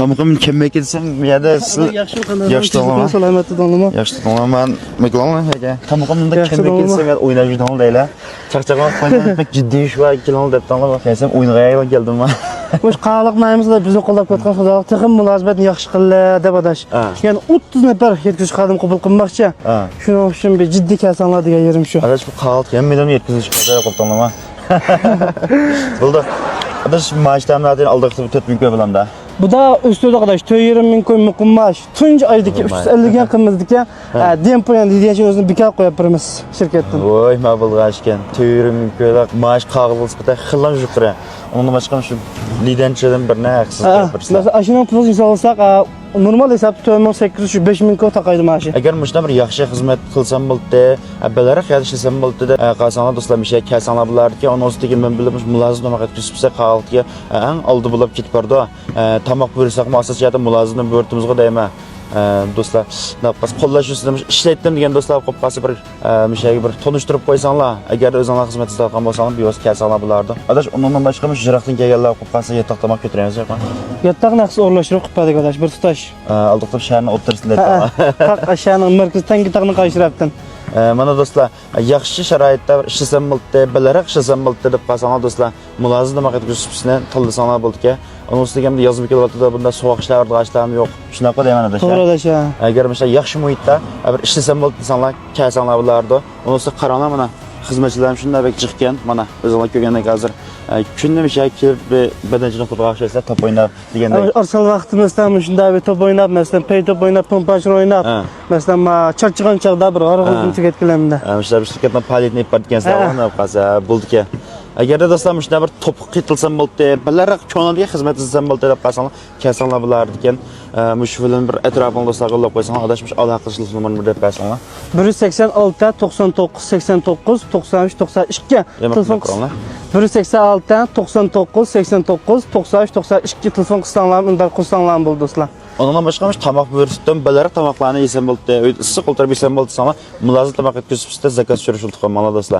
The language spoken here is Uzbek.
Tamam kemmek etsem ya da yaxshi tanlama. Salomatli tanlama. Yaxshi tanlama. Meklonlar aka. Tamamda kemmek etsem ya o'ynashni tanlayla. Chaqchaqroq qo'yib jiddiy ish va kilon deb tanlama. Kelsam o'yinga keldim men. Bo'sh qanaqliqmaymiz bizni qo'llab ketgan xudoga texim munosabatni yaxshi qildi deb adash. Ya'ni 30 nafar yetkizish qadim qabul qilmoqchi. Shuning uchun bir jiddiy kasallar degan yerim shu. Adash bu qalt ham million yetkizish qadar qo'p tanlama. Bo'ldi. Adash maaşlardan aldık 4 bin köy bilanda. Bu da üstüde arkadaş 20 bin koy mukummaş. Tunç aydaki 350 gen kımızdaki dempo yani diyeceğin özünü bir kere koyapırımız şirketten. Oy mabılga açken 20 bin köyde maaş kağılız bita xillan yuqori. Ondan başqa şu lidençeden bir ne haksız yapırsa. Mesela aşının pulus inşallah normal hesap 800-5 bin koy takaydı maaşı. Eğer müşteri bir yaxşı xizmat qilsam bo'ldi, belaraq yadishsam bo'ldi de qasanlar do'stlar misha kasanlar bularki, onun üstüge men bilib mulozim namaga küsüpse qaaltga eng oldi bo'lib ketib bordi. Tamoq buyursak muassasada mulozimni buyurtimizga deyma. Do'stlar, nafas qo'llash ustida ishlaydim degan do'stlar qo'p qolsa bir mishaga bir tonishtirib qo'ysanlar, agar o'zingizlar xizmat qilgan bo'lsangiz, bevos kasanlar bulardi. Adash undan boshqa jiraqdan kelganlar qo'p qolsa yetoq tamoq ko'taramiz yo'qmi? Yetoq naqs o'rlashtirib qo'ydik arkadaş, bir tutash. Aldıqda shaharning o'rtasida. Qaq aşağının markazidan gitaqni qayshirabdan. Mana do'stlar, yaxshi sharoitda ishlasam bo'ldi, bilaraq ishlasam bo'ldi deb qolsanlar do'stlar, mulozim nima qilib yurishni tildisanlar bo'ldi-ki, onun ustiga ham yozib kelyapti-da, bunda sovuq ishlar, ishlarm yo'q. Shunaqa deyman adash. To'g'ri adash. Agar mesela yaxshi muhitda bir ishlasam bo'ldi desanlar, kelsanlar bulardi. Onun ustiga qaranglar mana xizmatchilarim shunday bek chiqqan, mana o'zinglar ko'rgandek hozir kunni kelib badanchilik qilib ishlaysa, top o'ynab degandek. Arsal vaqtimizda shunday bir top o'ynab, masalan, pay top o'ynab, pompachni o'ynab, masalan, charchagan chaqda bir g'arg'o'zini ketkilamda. O'sha shirkatdan faoliyatni olib ketgansa, ona qolsa bo'ldi-ki. Agarda do'stlar shunday bir top qitilsam bo'ldi, bilaraq ko'ngilga xizmat qilsam bo'ldi deb qolsanlar, kelsanlar bulardi ekan. Mush bilan bir atrofini do'stlar qo'llab qo'ysanlar, adashmish aloqa qilish numarini deb qo'ysanlar. 186 99 89 93 92 telefon 186 99 89 93 92 telefon qilsanglar, unda qilsanglar bo'ldi do'stlar. Ondan başqa tamoq buyurtdim, bilaraq tamoqlarni yesam bo'ldi, issiq o'ltirib yesam bo'ldi, sana mulozim tamoq yetkazib zakaz tushirish ultiqman do'stlar.